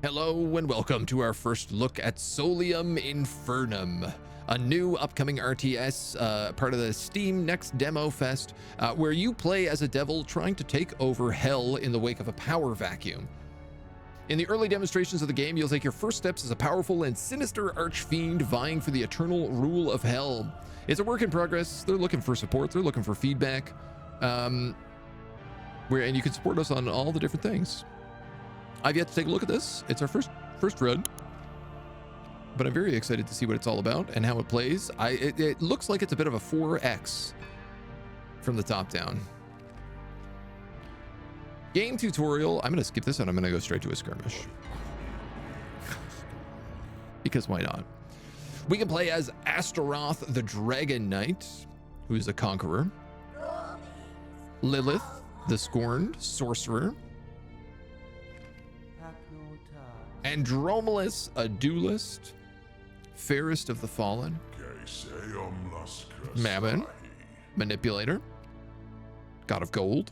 Hello and welcome to our first look at Solium Infernum, a new upcoming RTS, part of the Steam Next Demo Fest, where you play as a devil trying to take over hell in the wake of a power vacuum. In the early demonstrations of the game, you'll take your first steps as a powerful and sinister Archfiend vying for the eternal rule of hell. It's a work in progress. They're looking for support. They're looking for feedback. And you can support us on all the different things. I've yet to take a look at this. It's our first run, but I'm very excited to see what it's all about and how it plays. It looks like it's a bit of a 4X from the top down. Game tutorial. I'm going to skip this and I'm going to go straight to a skirmish. Because why not? We can play as Astaroth the Dragon Knight, who is a conqueror. Lilith, the Scorned Sorcerer. Andromelus, a duelist. Fairest of the Fallen. Mammon, Manipulator. God of Gold.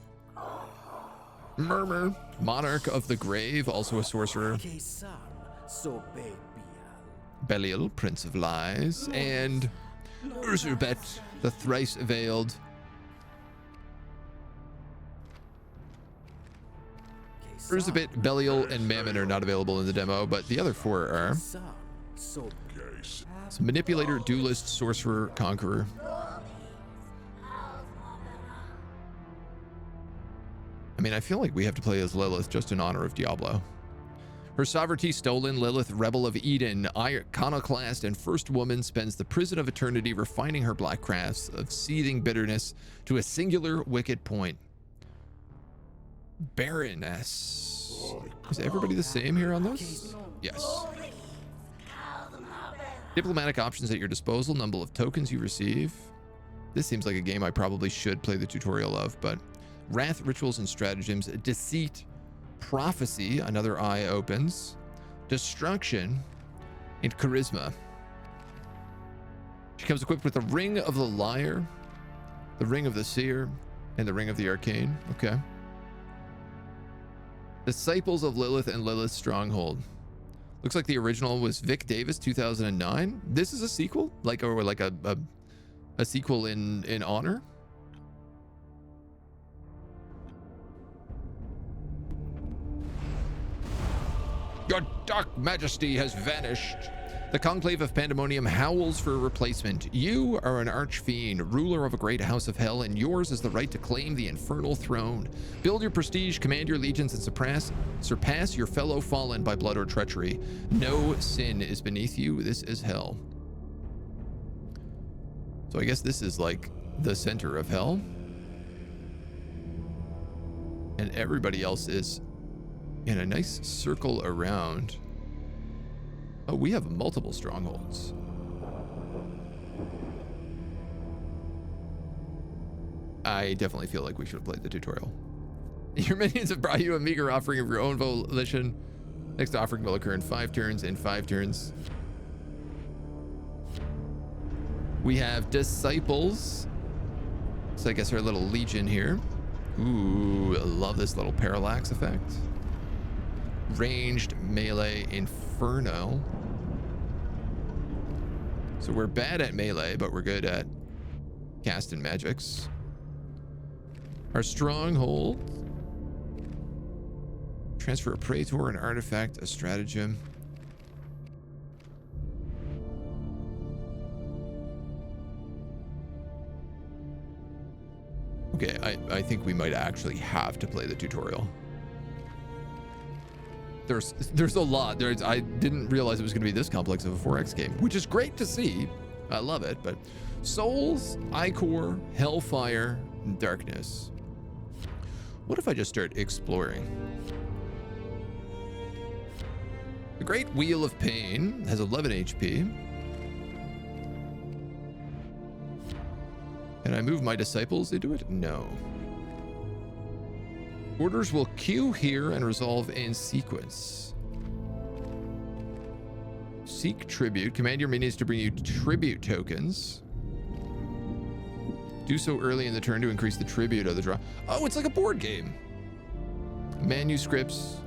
Murmur, Monarch of the Grave, also a sorcerer. Belial, Prince of Lies. And Urzubet, the Thrice Veiled. Urzubet, Belial, and Mammon are not available in the demo, but the other four are. So Manipulator, Duelist, Sorcerer, Conqueror. I mean, I feel like we have to play as Lilith just in honor of Diablo. Her sovereignty stolen, Lilith, Rebel of Eden, iconoclast, and first woman, spends the prison of eternity refining her black crafts of seething bitterness to a singular wicked point. Baroness. Is everybody the same here on this? Yes. Diplomatic options at your disposal, number of tokens you receive. This seems like a game I probably should play the tutorial of, but wrath, rituals, and stratagems, deceit, prophecy, another eye opens, destruction, and charisma. She comes equipped with the Ring of the Liar, the Ring of the Seer, and the Ring of the Arcane. Okay. Disciples of Lilith and Lilith's Stronghold. Looks like the original was Vic Davis, 2009. This is a sequel, like a sequel in honor. Your Dark Majesty has vanished. The Conclave of Pandemonium howls for a replacement. You are an Archfiend, ruler of a great house of hell, and yours is the right to claim the Infernal Throne. Build your prestige, command your legions, and surpass your fellow fallen by blood or treachery. No sin is beneath you. This is hell. So I guess this is like the center of hell. And everybody else is in a nice circle around. Oh, we have multiple strongholds. I definitely feel like we should have played the tutorial. Your minions have brought you a meager offering of your own volition. Next offering will occur in 5 turns. We have disciples. So I guess our little legion here. Ooh, I love this little parallax effect. Ranged melee inferno. So we're bad at melee, but we're good at casting magics. Our stronghold. Transfer a praetor, an artifact, a stratagem. Okay, I think we might actually have to play the tutorial. There's a lot. I didn't realize it was going to be this complex of a 4X game, which is great to see. I love it. But Souls, Ichor, Hellfire, and Darkness. What if I just start exploring? The Great Wheel of Pain has 11 HP. Can I move my disciples into it? No. Orders will queue here and resolve in sequence. Seek tribute. Command your minions to bring you tribute tokens. Do so early in the turn to increase the tribute of the draw. Oh, it's like a board game. Manuscripts.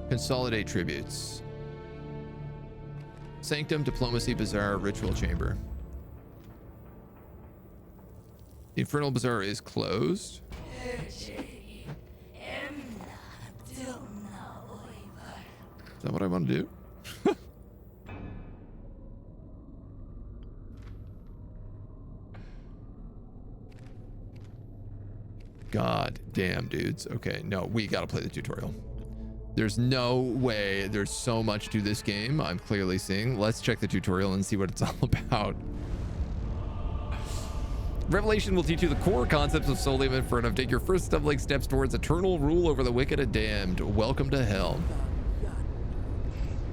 Consolidate tributes. Sanctum, Diplomacy, Bazaar, Ritual Chamber. The Infernal Bazaar is closed. Is that what I want to do? God damn, dudes. Okay, no, we gotta play the tutorial. There's no way. There's so much to this game, I'm clearly seeing. Let's check the tutorial and see what it's all about. Revelation will teach you the core concepts of Solium Infernum. Take your first stumbling steps towards eternal rule over the wicked and damned. Welcome to hell.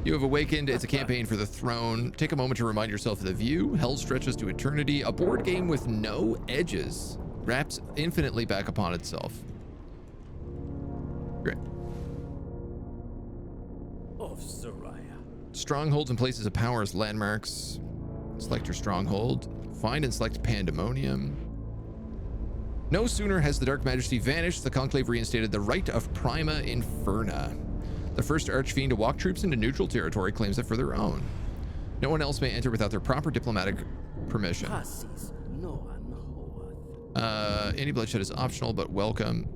You have awakened. It's a campaign for the throne. Take a moment to remind yourself of the view. Hell stretches to eternity. A board game with no edges. Wraps infinitely back upon itself. Great. Strongholds and places of power as landmarks. Select your stronghold. Find and select Pandemonium. No sooner has the Dark Majesty vanished, the Conclave reinstated the right of Prima Inferna. The first Archfiend to walk troops into neutral territory claims it for their own. No one else may enter without their proper diplomatic permission. Any bloodshed is optional, but welcome.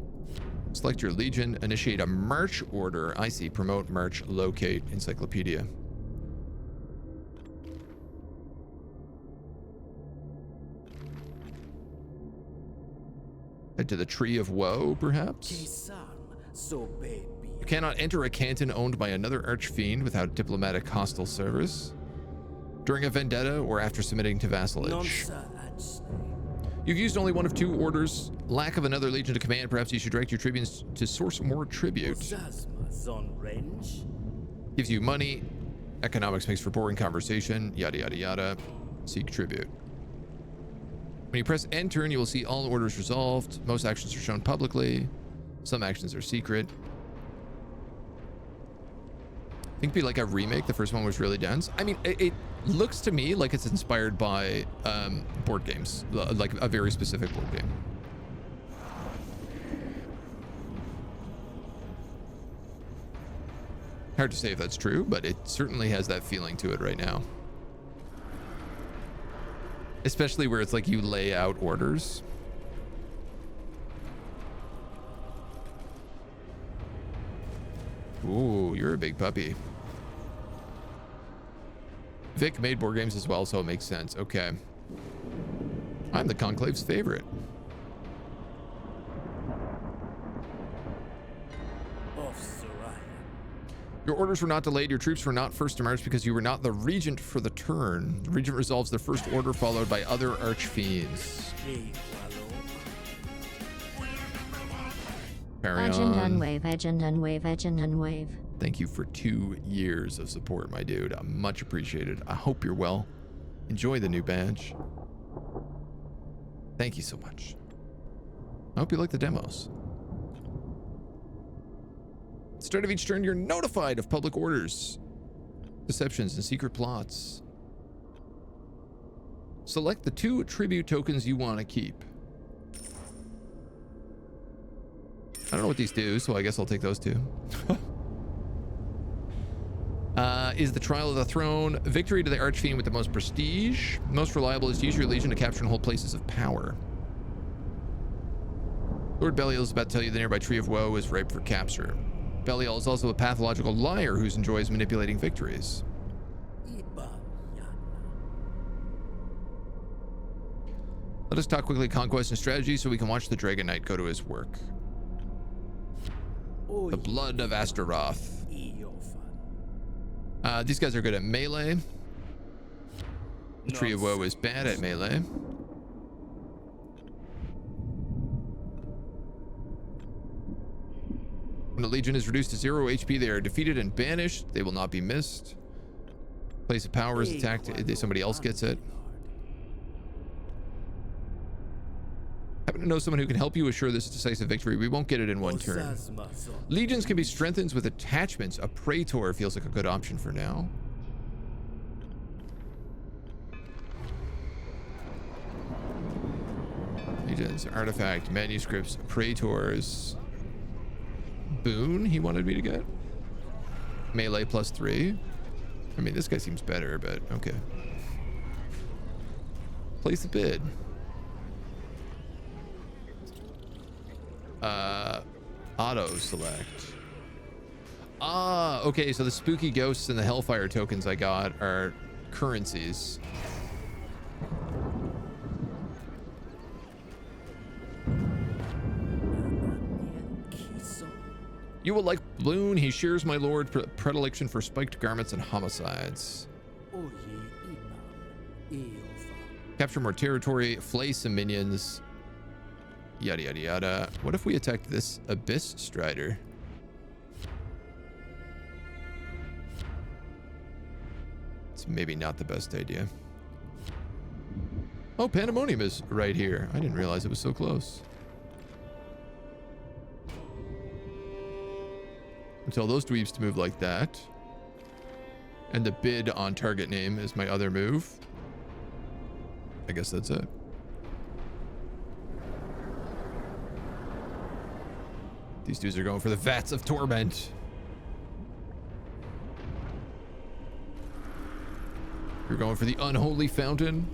Select your legion. Initiate a march order. I see. Promote, march, locate, encyclopedia. Head to the Tree of Woe, perhaps? You cannot enter a canton owned by another Archfiend without diplomatic hostile service. During a vendetta or after submitting to vassalage. You've used only one of two orders. Lack of another legion to command. Perhaps you should direct your tribunes to source more tribute. Gives you money. Economics makes for boring conversation. Yada, yada, yada. Seek tribute. When you press enter, you will see all orders resolved. Most actions are shown publicly. Some actions are secret. I think it'd be like a remake. The first one was really dense. I mean, it looks to me like it's inspired by board games, like a very specific board game. Hard to say if that's true, but it certainly has that feeling to it right now. Especially where it's like you lay out orders. Ooh, you're a big puppy. Vic made board games as well, so it makes sense. Okay. I'm the Conclave's favorite. Your orders were not delayed. Your troops were not first to march because you were not the regent for the turn. The regent resolves the first order followed by other archfiends. Carry on. AgentNumberOne. Thank you for 2 years of support, my dude. I'm much appreciated. I hope you're well. Enjoy the new badge. Thank you so much. I hope you like the demos. Start of each turn, you're notified of public orders, deceptions, and secret plots. Select the 2 tribute tokens you want to keep. I don't know what these do, so I guess I'll take those 2. Is the trial of the throne. Victory to the Archfiend with the most prestige. Most reliable is to use your legion to capture and hold places of power. Lord Belial is about to tell you the nearby Tree of Woe is ripe for capture. Belial is also a pathological liar who enjoys manipulating victories. Let us talk quickly conquest and strategy so we can watch the Dragon Knight go to his work. The Blood of Astaroth. These guys are good at melee. The Tree of Woe is bad at melee. When a legion is reduced to 0 HP, they are defeated and banished. They will not be missed. Place of power is attacked. Somebody else gets it. Happen to know someone who can help you assure this decisive victory. We won't get it in one turn. Legions can be strengthened with attachments. A praetor feels like a good option for now. Legions, artifact, manuscripts, praetors. Boon he wanted me to get. Melee +3. I mean, this guy seems better, but okay. Place a bid. Auto select. Ah, okay, so the spooky ghosts and the hellfire tokens I got are currencies. You will like Bloon. He shares my lord predilection for spiked garments and homicides. Capture more territory, flay some minions. Yada yada yada. What if we attacked this Abyss Strider? It's maybe not the best idea. Oh, Pandemonium is right here. I didn't realize it was so close. Until those dweebs to move like that. And the bid on target name is my other move. I guess that's it. These dudes are going for the vats of torment. You're going for the unholy fountain.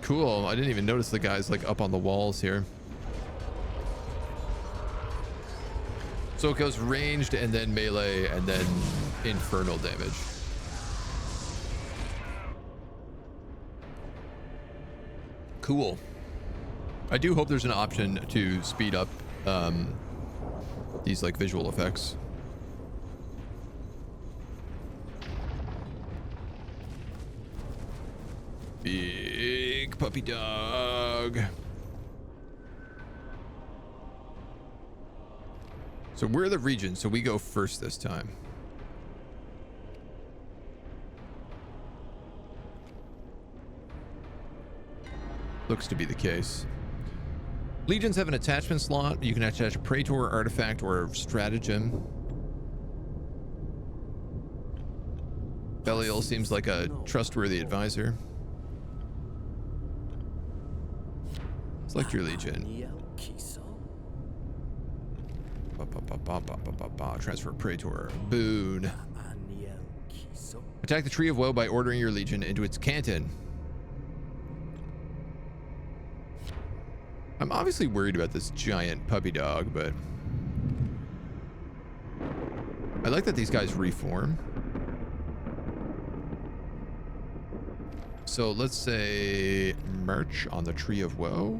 Cool. I didn't even notice the guys like up on the walls here. So it goes ranged and then melee and then infernal damage. Cool. I do hope there's an option to speed up these like visual effects. Big puppy dog. So we're the region, so we go first this time. Looks to be the case. Legions have an attachment slot. You can attach a praetor, artifact, or stratagem. Belial seems like a trustworthy advisor. Select your legion. Transfer praetor. Boon. Attack the Tree of Woe by ordering your legion into its canton. I'm obviously worried about this giant puppy dog, but I like that these guys reform. So let's say march on the Tree of Woe.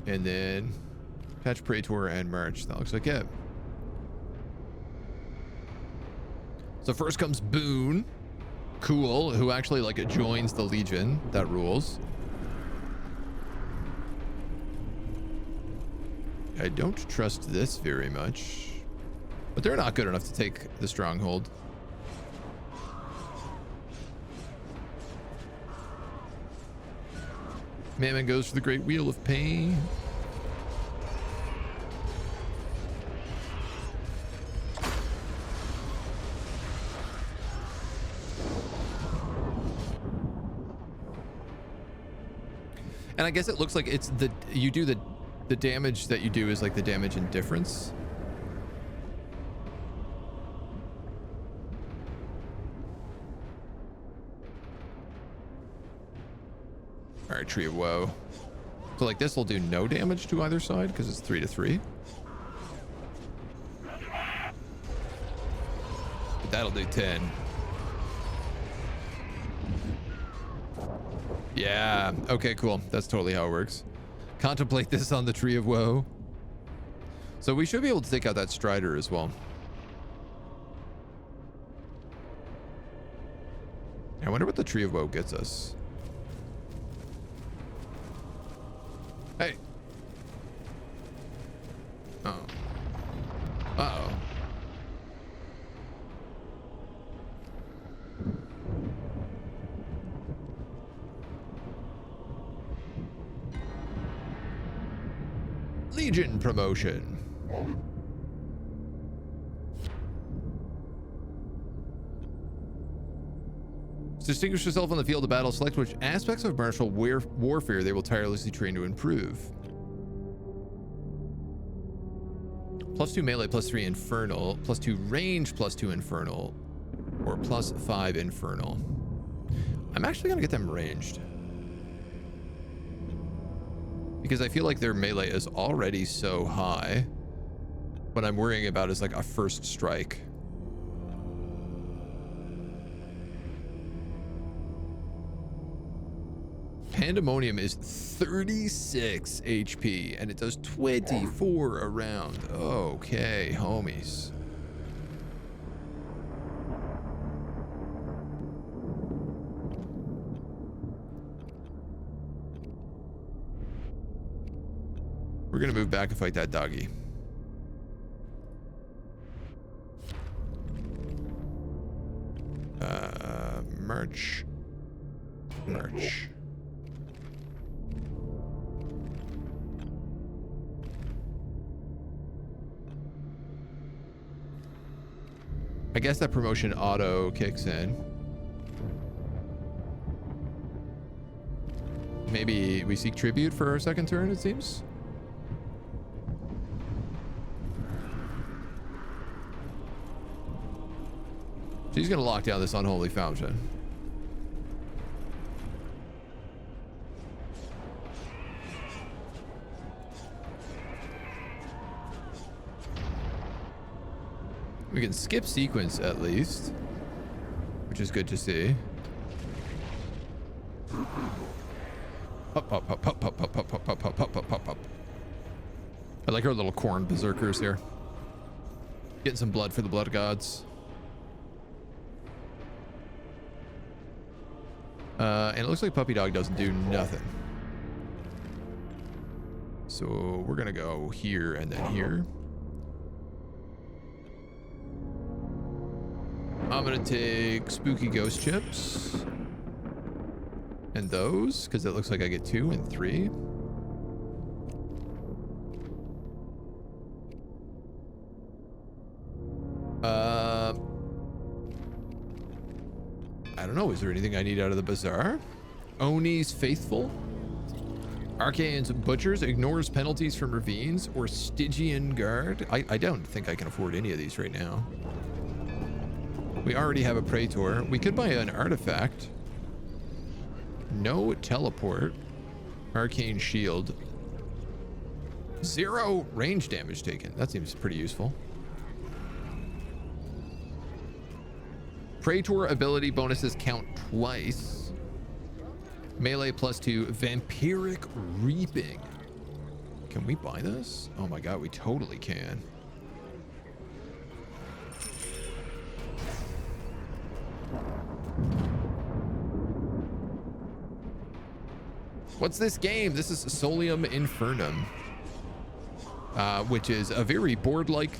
And then attach praetor and march. That looks like it. So first comes Boon. Cool. Who actually like joins the Legion. That rules. I don't trust this very much. But they're not good enough to take the stronghold. Mammon goes for the Great Wheel of Pain. And I guess it looks like it's the you do the damage that you do is like the damage indifference. All right, Tree of Woe. So like this will do no damage to either side because it's 3-3. But that'll do 10. Yeah, okay, cool. That's totally how it works. Contemplate this on the Tree of Woe. So we should be able to take out that Strider as well. I wonder what the Tree of Woe gets us. Hey. Oh. Uh-oh. Legion promotion. To distinguish yourself on the field of battle, select which aspects of martial warfare they will tirelessly train to improve. +2 melee, +3 infernal, +2 range, +2 infernal, or +5 infernal. I'm actually gonna get them ranged, because I feel like their melee is already so high. What I'm worrying about is like a first strike. Pandemonium is 36 HP and it does 24 a round. Okay, homies. We're gonna move back and fight that doggy. Merch. I guess that promotion auto kicks in. Maybe we seek tribute for our second turn, it seems. She's gonna lock down this unholy fountain. We can skip sequence at least, which is good to see. Up, up, up, up, up, up, up, up, up, up, up, up, up. I like our little corn berserkers here. Getting some blood for the blood gods. And it looks like Puppy Dog doesn't do nothing. So we're gonna go here and then here. I'm gonna take spooky ghost chips and those, because it looks like I get 2 and 3. I don't know, is there anything I need out of the bazaar? Oni's Faithful, Arcane's Butchers, ignores penalties from ravines, or Stygian Guard. I don't think I can afford any of these right now. We already have a praetor. We could buy an artifact. No teleport. Arcane shield. 0 range damage taken. That seems pretty useful. Praetor ability bonuses count twice. Melee +2. Vampiric Reaping. Can we buy this? Oh my god, we totally can. What's this game? This is Solium Infernum, which is a very board-like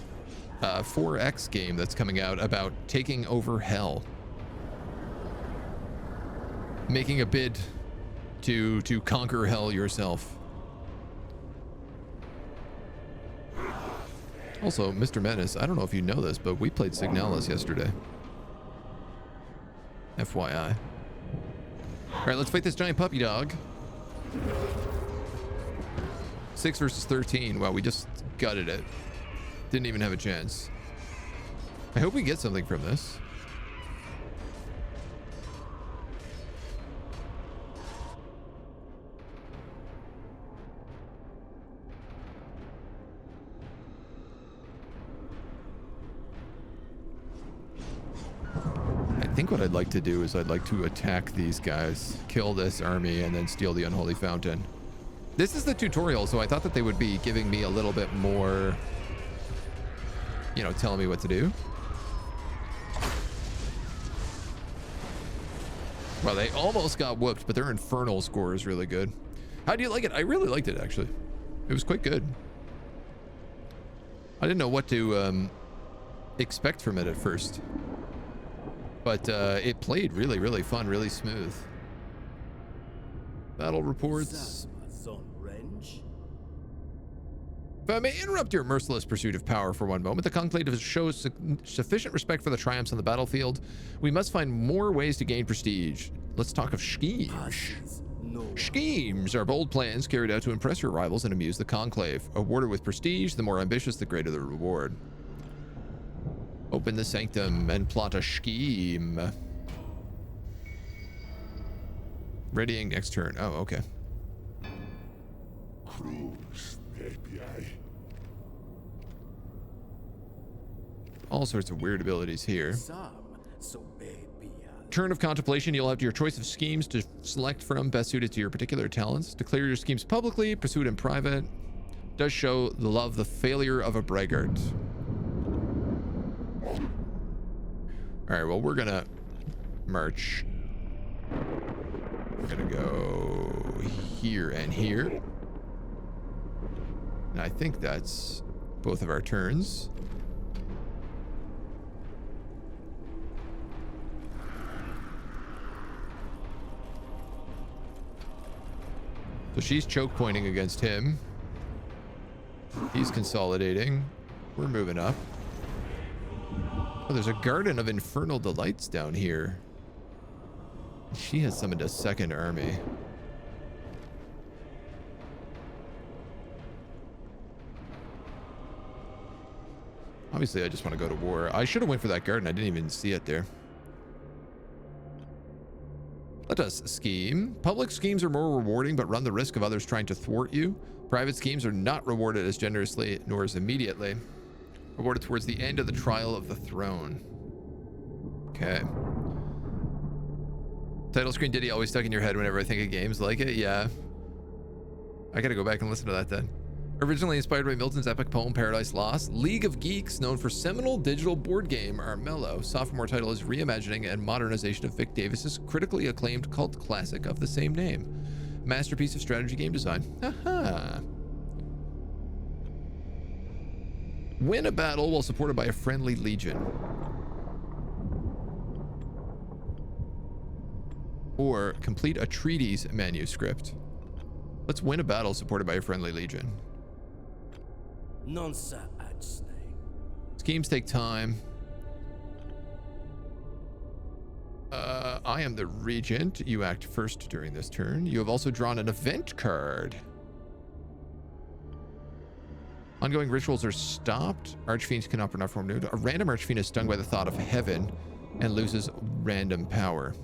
4X game that's coming out about taking over hell. Making a bid to conquer hell yourself. Also, Mr. Menace, I don't know if you know this, but we played Signalis yesterday. FYI. All right, let's fight this giant puppy dog. 6 versus 13. Wow, we just gutted it. Didn't even have a chance. I hope we get something from this. I think what I'd like to do is I'd like to attack these guys, kill this army, and then steal the unholy fountain. This is the tutorial, so I thought that they would be giving me a little bit more, you know, telling me what to do. Well, they almost got whooped, but their infernal score is really good. How do you like it? I really liked it, actually. It was quite good. I didn't know what to expect from it at first. But it played really, really fun, really smooth. Battle reports. If I may interrupt your merciless pursuit of power for one moment, the Conclave shows sufficient respect for the triumphs on the battlefield. We must find more ways to gain prestige. Let's talk of schemes. Schemes are bold plans carried out to impress your rivals and amuse the Conclave. Awarded with prestige, the more ambitious, the greater the reward. Open the sanctum and plot a scheme. Readying next turn. Oh, okay. All sorts of weird abilities here. Turn of contemplation, you'll have your choice of schemes to select from best suited to your particular talents. Declare your schemes publicly, pursue it in private. Does show the failure of a braggart. All right, well, we're gonna march. We're gonna go here and here. And I think that's both of our turns. So she's choke pointing against him. He's consolidating. We're moving up. Oh, there's a garden of infernal delights down here. She has summoned a second army. Obviously, I just want to go to war. I should have went for that garden. I didn't even see it there. Let us scheme. Public schemes are more rewarding, but run the risk of others trying to thwart you. Private schemes are not rewarded as generously, nor as immediately. Rewarded towards the end of the trial of the throne. Okay. Title screen ditty always stuck in your head whenever I think of games like it. Yeah. I gotta go back and listen to that then. Originally inspired by Milton's epic poem Paradise Lost, League of Geeks, known for seminal digital board game Armello, sophomore title is reimagining and modernization of Vic Davis's critically acclaimed cult classic of the same name. Masterpiece of strategy game design. Haha. Win a battle while supported by a friendly legion. Or complete a treatise manuscript. Let's win a battle supported by a friendly legion. Schemes take time. I am the regent. You act first during this turn. You have also drawn an event card. Ongoing rituals are stopped. Archfiends cannot perform new. A random archfiend is stung by the thought of heaven and loses random power.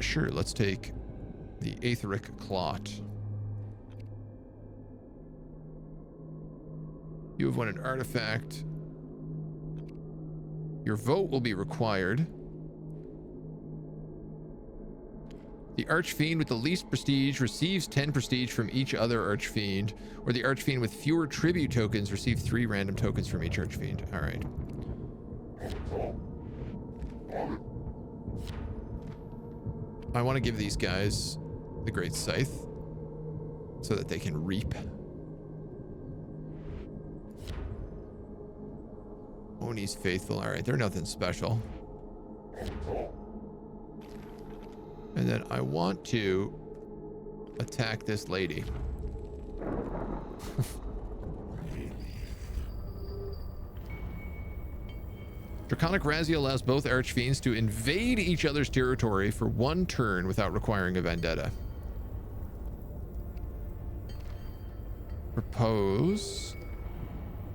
Sure, let's take the Aetheric Clot. You have won an artifact. Your vote will be required. The Archfiend with the least prestige receives 10 prestige from each other Archfiend, or the Archfiend with fewer tribute tokens receives 3 random tokens from each Archfiend. All right. I want to give these guys the Great Scythe so that they can reap. Oni's Faithful. All right, they're nothing special. And then I want to attack this lady. Draconic Razia allows both Archfiends to invade each other's territory for 1 turn without requiring a vendetta. Propose,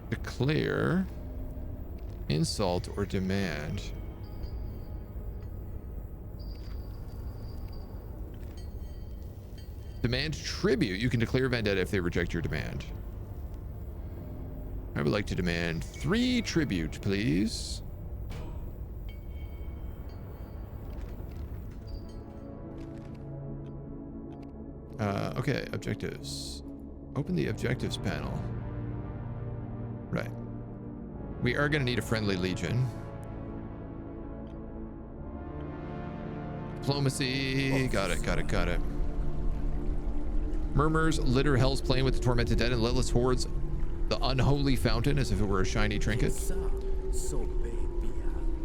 declare, insult, or demand. Demand tribute. You can declare vendetta if they reject your demand. I would like to demand 3 tribute, please. Okay, objectives. Open the objectives panel. Right. We are going to need a friendly legion. Diplomacy. Got it. Murmurs litter Hell's Plain with the tormented dead and letless hordes the unholy fountain as if it were a shiny trinket.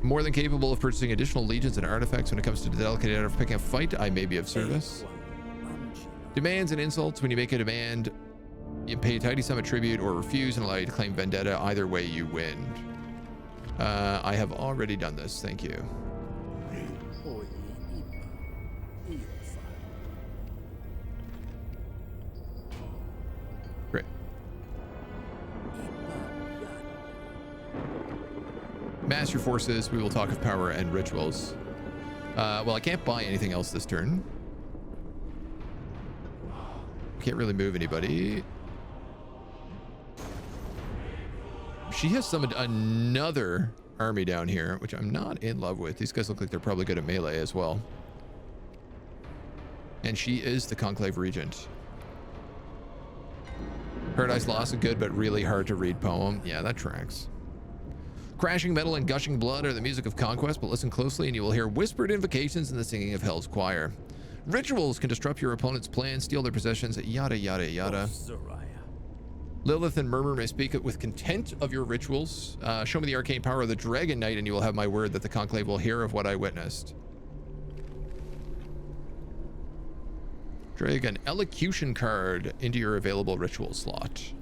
More than capable of purchasing additional legions and artifacts when it comes to the delicate art of picking a fight. I may be of service. Demands and insults. When you make a demand, you pay a tidy sum of tribute or refuse and allow you to claim vendetta. Either way, you win. I have already done this. Thank you. Great. Mass your forces. We will talk of power and rituals. Well, I can't buy anything else this turn. Can't really move anybody. She has summoned another army down here, which I'm not in love with. These guys look like they're probably good at melee as well. And she is the Conclave Regent. Paradise Lost, a good but really hard to read poem. Yeah, that tracks. Crashing metal and gushing blood are the music of conquest, but listen closely and you will hear whispered invocations and the singing of Hell's choir. Rituals can disrupt your opponent's plans, steal their possessions, yada, yada, yada. Lilith and Murmur may speak with contempt of your rituals. Show me the arcane power of the Dragon Knight and you will have my word that the Conclave will hear of what I witnessed. Drag an elocution card into your available ritual slot.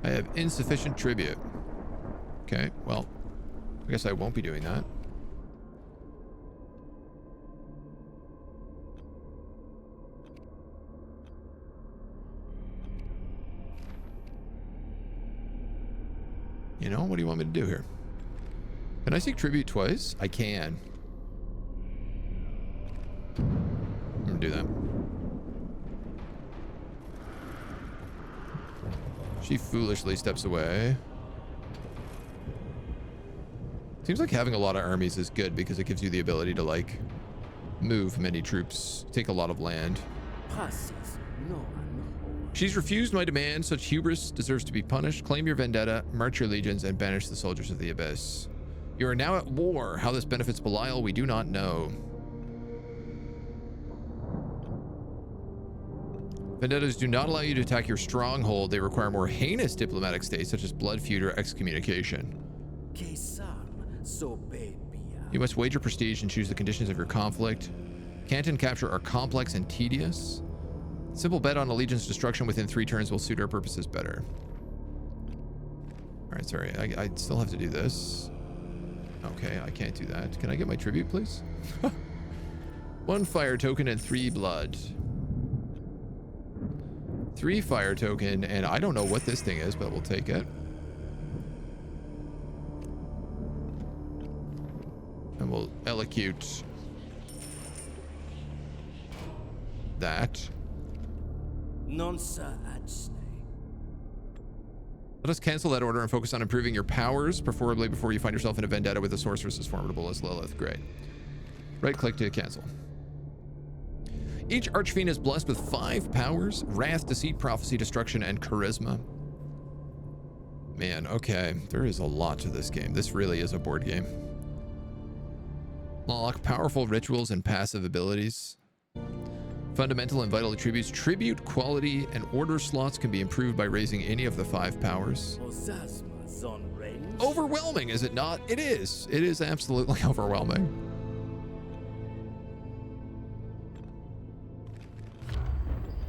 I have insufficient tribute. Okay, well, I guess I won't be doing that. You know, what do you want me to do here? Can I seek tribute twice? I can. I'm gonna do that. She foolishly steps away. Seems like having a lot of armies is good because it gives you the ability to, like, move many troops, take a lot of land. She's refused my demand. Such hubris deserves to be punished. Claim your vendetta, march your legions, and banish the soldiers of the abyss. You are now at war. How this benefits Belial, we do not know. Vendettas do not allow you to attack your stronghold. They require more heinous diplomatic states, such as blood feud or excommunication. You must wager prestige and choose the conditions of your conflict. Canton capture are complex and tedious. Simple bet on allegiance destruction within 3 turns will suit our purposes better. All right, sorry, I still have to do this. Okay, I can't do that. Can I get my tribute, please? 1 fire token and 3 blood. 3 fire token, and I don't know what this thing is, but we'll take it. And we'll elocute that. Let us cancel that order and focus on improving your powers, preferably before you find yourself in a vendetta with a sorceress as formidable as Lilith. Great. Right click to cancel. Each Archfiend is blessed with 5 powers: Wrath, Deceit, Prophecy, Destruction, and Charisma. Man, okay. There is a lot to this game. This really is a board game. Unlock powerful rituals and passive abilities. Fundamental and vital attributes. Tribute, quality, and order slots can be improved by raising any of the 5 powers. Overwhelming, is it not? It is. It is absolutely overwhelming.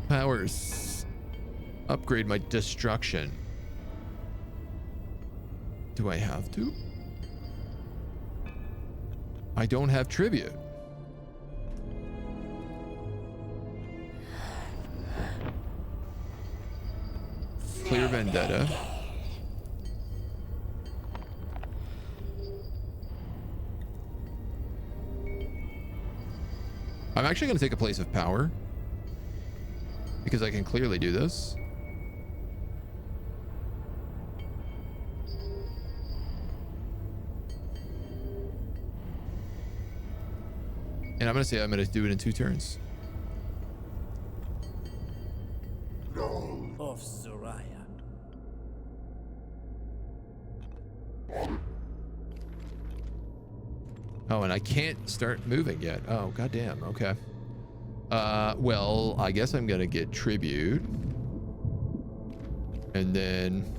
Powers. Upgrade my destruction. Do I have to? I don't have tribute. Clear vendetta. I'm actually going to take a place of power because I can clearly do this. And I'm going to say I'm going to do it in 2 turns. Of Soraya. Oh, and I can't start moving yet. Oh, goddamn. Okay. Well, I guess I'm going to get tribute. And then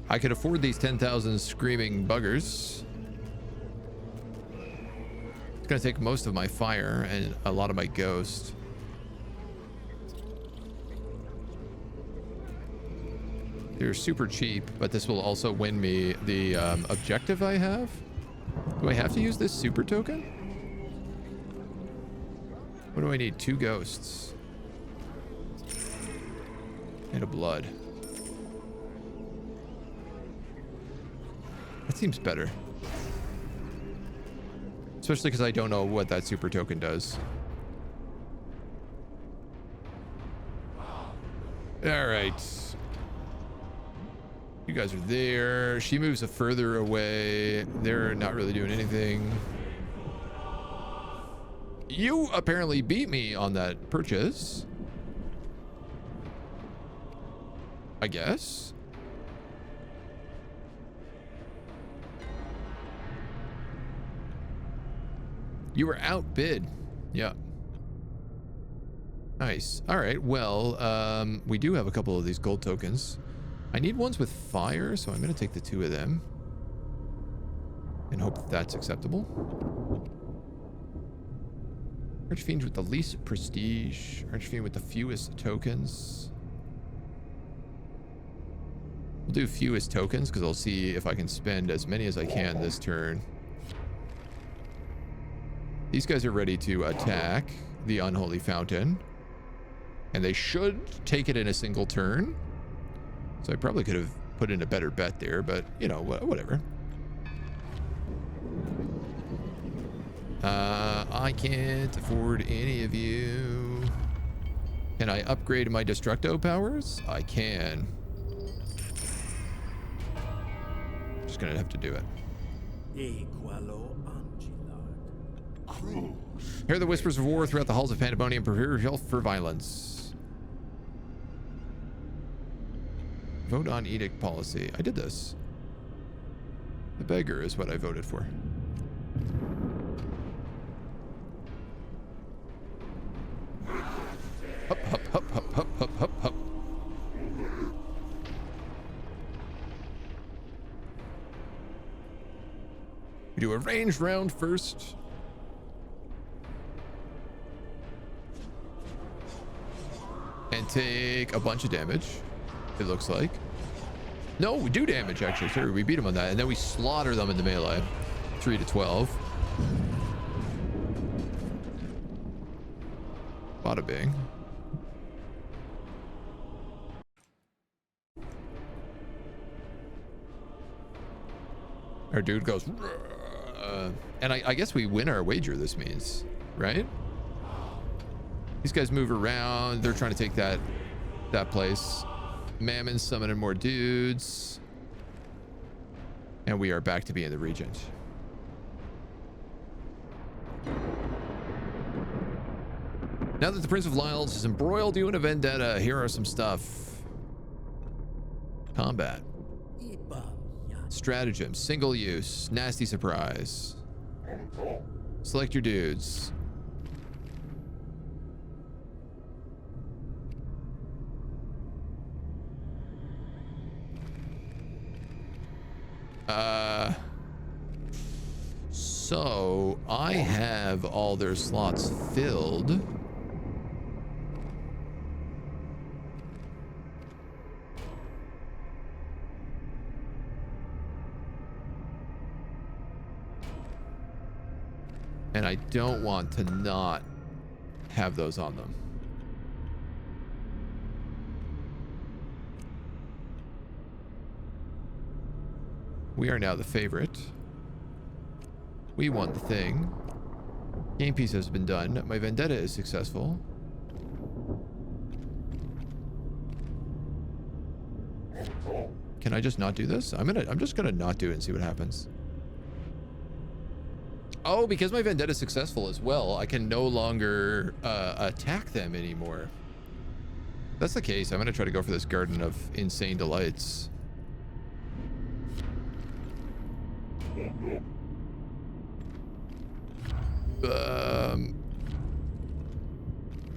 I could afford these 10,000 screaming buggers. It's gonna take most of my fire and a lot of my ghost. They're super cheap, but this will also win me the objective I have. Do I have to use this super token? What do I need? 2 ghosts. And a blood. That seems better. Especially because I don't know what that super token does. Alright. You guys are there. She moves further away. They're not really doing anything. You apparently beat me on that purchase. I guess. You were outbid. Yeah. Nice. All right. Well, we do have a couple of these gold tokens. I need ones with fire, so I'm going to take the 2 of them. And hope that that's acceptable. Archfiend with the least prestige. Archfiend with the fewest tokens. We'll do fewest tokens because I'll see if I can spend as many as I can this turn. These guys are ready to attack the Unholy Fountain. And they should take it in a single turn. So I probably could have put in a better bet there, but, you know, whatever. I can't afford any of you. Can I upgrade my Destructo powers? I can. Just gonna have to do it. Hear the whispers of war throughout the halls of Pandemonium. Prepare yourself for violence. Vote on edict policy. I did this. The beggar is what I voted for. Hup, hup, hup, hup, hup, hup, hup, hup. We do a ranged round first. And take a bunch of damage, it looks like. No, we do damage, actually. Sorry, we beat them on that. And then we slaughter them in the melee. 3 to 12. Bada bing. Our dude goes... and I guess we win our wager, this means. Right? These guys move around. They're trying to take that place. Mammon's summoning more dudes. And we are back to being the regent. Now that the Prince of Lyles has embroiled you in a vendetta, here are some stuff. Combat. Stratagem. Single use. Nasty surprise. Select your dudes. So I have all their slots filled. And I don't want to not have those on them. We are now the favorite. We won the thing. Game piece has been done. My vendetta is successful. Can I just not do this? I'm just gonna not do it and see what happens. Oh, because my vendetta is successful as well, I can no longer attack them anymore. If that's the case, I'm gonna try to go for this Garden of Insane Delights.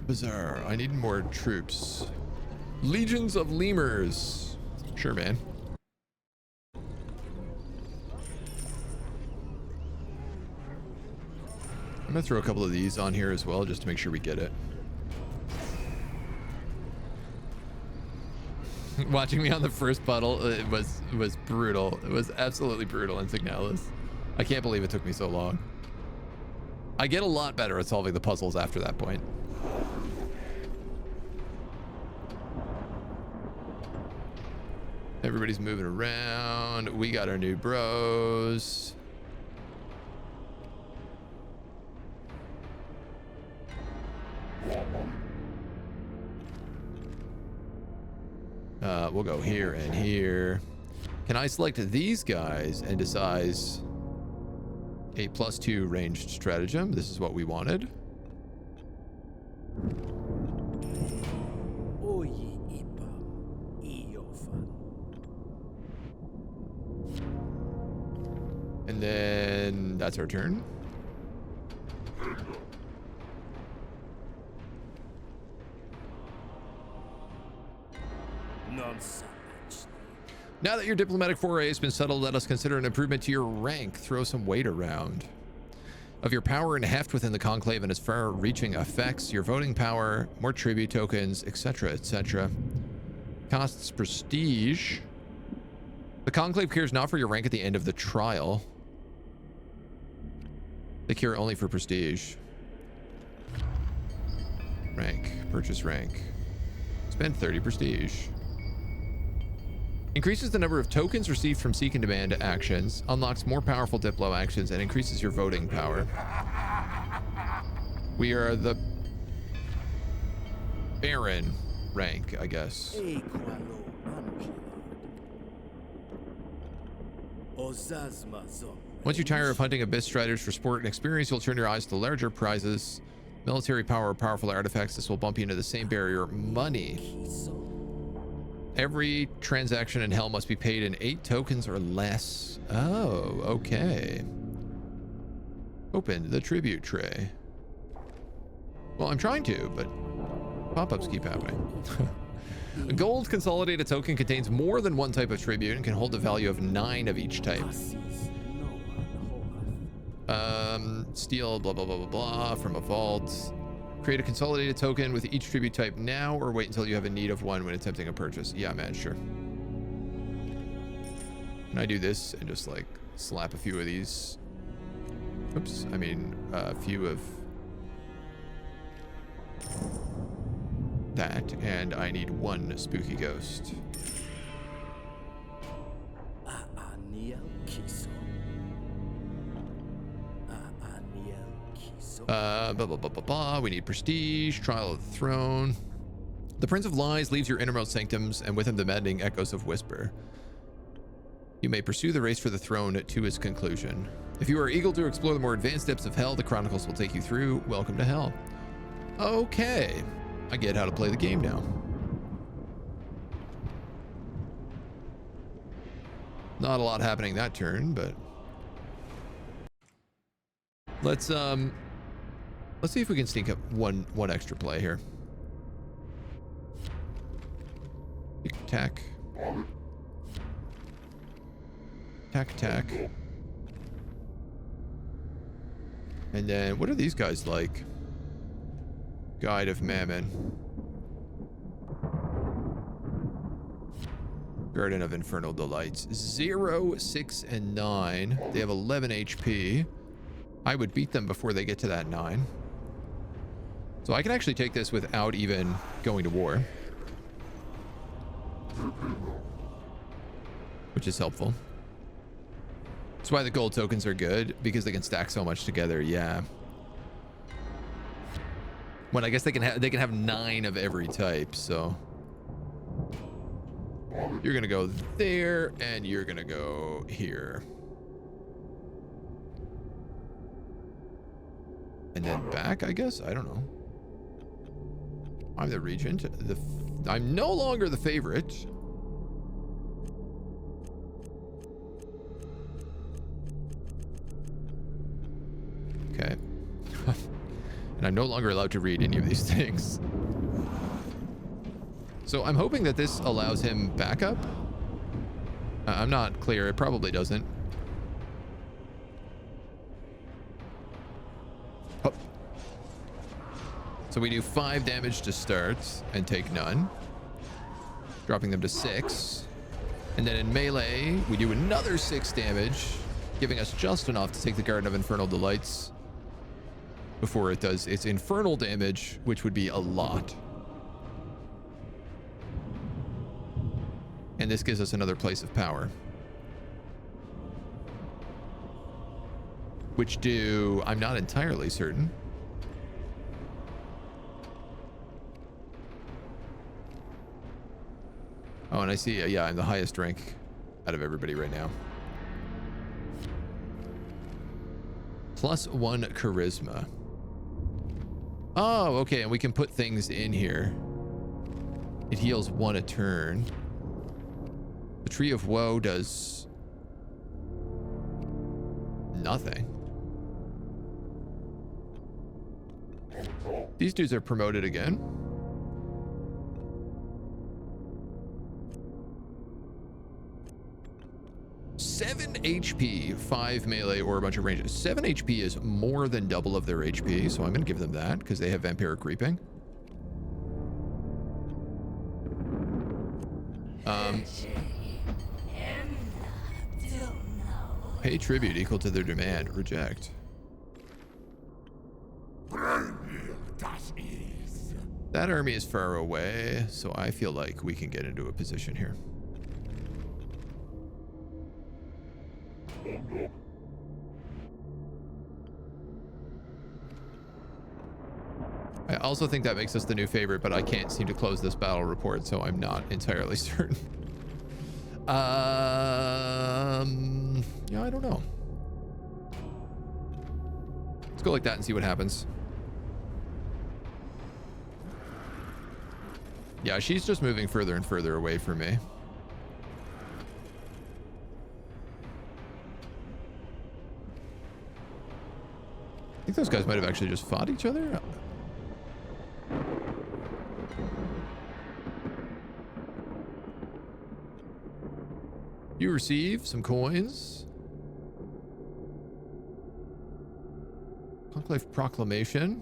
Bizarre. I need more troops. Legions of Lemurs. Sure, man. I'm gonna throw a couple of these on here as well, just to make sure we get it. Watching me on the first puddle, it was brutal. It was absolutely brutal in Signalis. I can't believe it took me so long. I get a lot better at solving the puzzles after that point. Everybody's moving around. We got our new bros. We'll go here and here. Can I select these guys and decide a +2 ranged stratagem? This is what we wanted. And then that's our turn. Now that your diplomatic foray has been settled, let us consider an improvement to your rank. Throw some weight around. Of your power and heft within the Conclave and its far-reaching effects, your voting power, more tribute tokens, etc., etc. Costs prestige. The Conclave cures not for your rank at the end of the trial. They cure only for prestige. Rank. Purchase rank. Spend 30 prestige. Increases the number of tokens received from seek and demand actions, unlocks more powerful Diplo actions, and increases your voting power. We are the Baron rank, I guess. Once you tire of hunting abyss striders for sport and experience, you'll turn your eyes to larger prizes. Military power or powerful artifacts. This will bump you into the same barrier. Money. Every transaction in hell must be paid in 8 tokens or less. Oh, okay. Open the tribute tray. Well, I'm trying to, but pop-ups keep happening. A gold consolidated token contains more than one type of tribute and can hold a value of 9 of each type. Steal blah, blah, blah, blah, blah from a vault. Create a consolidated token with each tribute type now, or wait until you have a need of one when attempting a purchase. Yeah, man, sure. Can I do this and just like slap a few of these? Oops, I mean a few of that, and I need 1 spooky ghost. Blah, blah, blah, blah, blah. We need prestige, trial of the throne. The Prince of Lies leaves your innermost sanctums, and with him the maddening echoes of whisper. You may pursue the race for the throne to its conclusion. If you are eager to explore the more advanced depths of hell, the chronicles will take you through. Welcome to hell. Okay, I get how to play the game now. Not a lot happening that turn, but let's see if we can sneak up one extra play here. Attack. Attack. And then what are these guys like? Guide of Mammon. Garden of Infernal Delights. 0, 6, and 9. They have 11 HP. I would beat them before they get to that 9. So I can actually take this without even going to war, which is helpful. That's why the gold tokens are good, because they can stack so much together. Yeah. When I guess they can have 9 of every type. So you're gonna go there, and you're gonna go here, and then back. I guess I don't know. I'm the regent. I'm no longer the favorite. Okay. And I'm no longer allowed to read any of these things. So I'm hoping that this allows him backup. I'm not clear. It probably doesn't. So we do 5 damage to start and take none, dropping them to 6. And then in melee, we do another 6 damage, giving us just enough to take the Garden of Infernal Delights before it does its infernal damage, which would be a lot. And this gives us another place of power. Which do, I'm not entirely certain. Oh, and I see, yeah, I'm the highest rank out of everybody right now. +1 charisma. Oh, okay, and we can put things in here. It heals 1 a turn. The Tree of Woe does nothing. These dudes are promoted again. Seven HP, 5 melee or a bunch of range. 7 HP is more than double of their HP, so I'm going to give them that because they have vampiric creeping. Pay tribute equal to their demand. Reject. That army is far away, so I feel like we can get into a position here. I also think that makes us the new favorite, but I can't seem to close this battle report, so I'm not entirely certain. Yeah, I don't know. Let's go like that and see what happens. Yeah, she's just moving further and further away from me. I think those guys might have actually just fought each other. You receive some coins. Conclave Proclamation.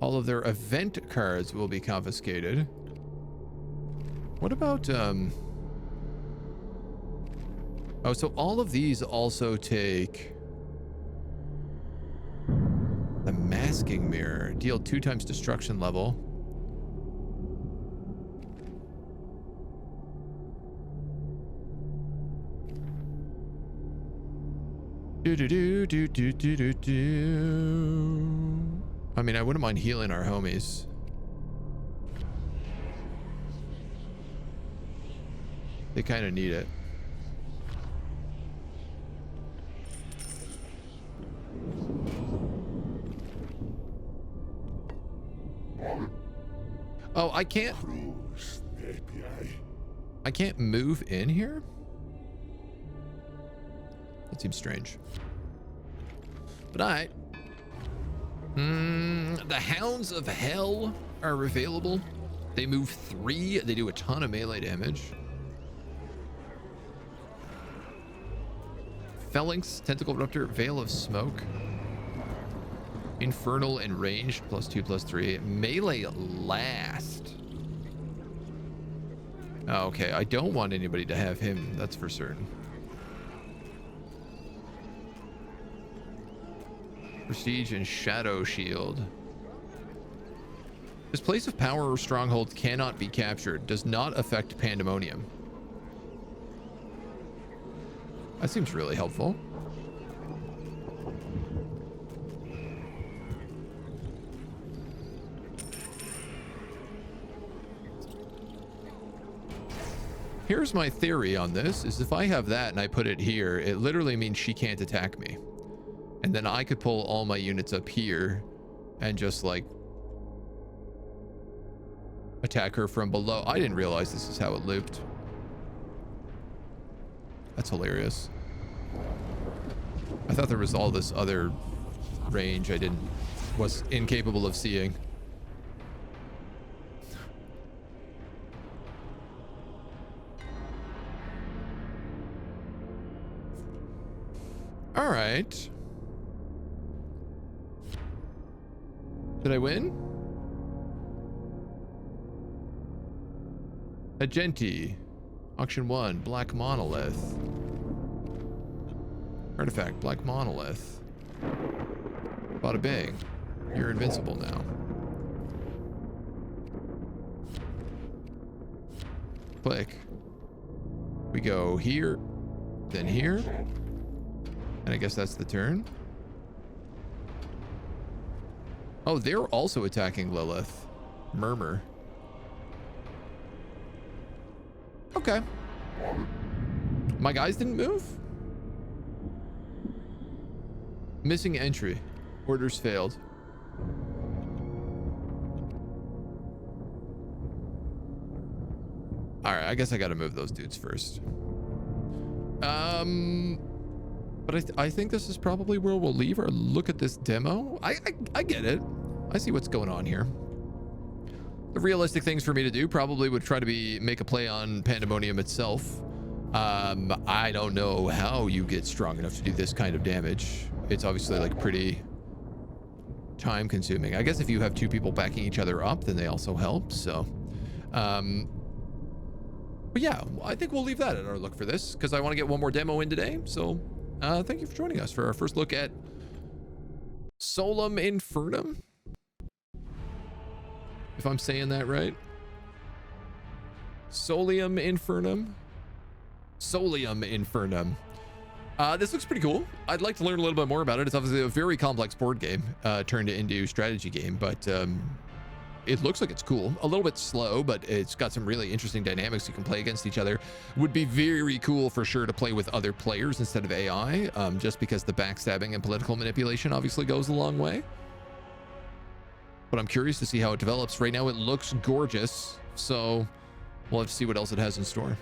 All of their event cards will be confiscated. What about, oh, so all of these also take the Masking Mirror. Deal 2 times destruction level. I mean, I wouldn't mind healing our homies. They kind of need it. Oh, I can't move in here? That seems strange. But alright. The Hounds of Hell are available. They move 3. They do a ton of melee damage. Phalanx, Tentacle Ruptor, Veil of Smoke. Infernal and ranged, +2/+3. Melee last. Oh, okay, I don't want anybody to have him, that's for certain. Prestige and Shadow Shield. This place of power or stronghold cannot be captured. Does not affect Pandemonium. That seems really helpful. Here's my theory on this, is if I have that and I put it here, it literally means she can't attack me. And then I could pull all my units up here and just like attack her from below. I didn't realize this is how it looped. That's hilarious. I thought there was all this other range I was incapable of seeing. All right. Did I win? Agenti. Auction 1. Black Monolith. Artifact. Black Monolith. Bada bing. You're invincible now. Click. We go here, then here. And I guess that's the turn. Oh, they're also attacking Lilith. Murmur. Okay. My guys didn't move? Missing entry. Orders failed. Alright, I guess I gotta move those dudes first. But I think this is probably where we'll leave our look at this demo. I get it. I see what's going on here. The realistic things for me to do probably would try to make a play on Pandemonium itself. I don't know how you get strong enough to do this kind of damage. It's obviously like pretty time consuming. I guess if you have two people backing each other up, then they also help. So, but yeah, I think we'll leave that at our look for this because I want to get one more demo in today. So thank you for joining us for our first look at Solium Infernum. If I'm saying that right. Solium Infernum. Solium Infernum. This looks pretty cool. I'd like to learn a little bit more about it. It's obviously a very complex board game turned into strategy game, but it looks like it's cool. A little bit slow, but it's got some really interesting dynamics. You can play against each other. Would be very cool for sure to play with other players instead of AI, just because the backstabbing and political manipulation obviously goes a long way. But I'm curious to see how it develops. Right now it looks gorgeous, so we'll have to see what else it has in store.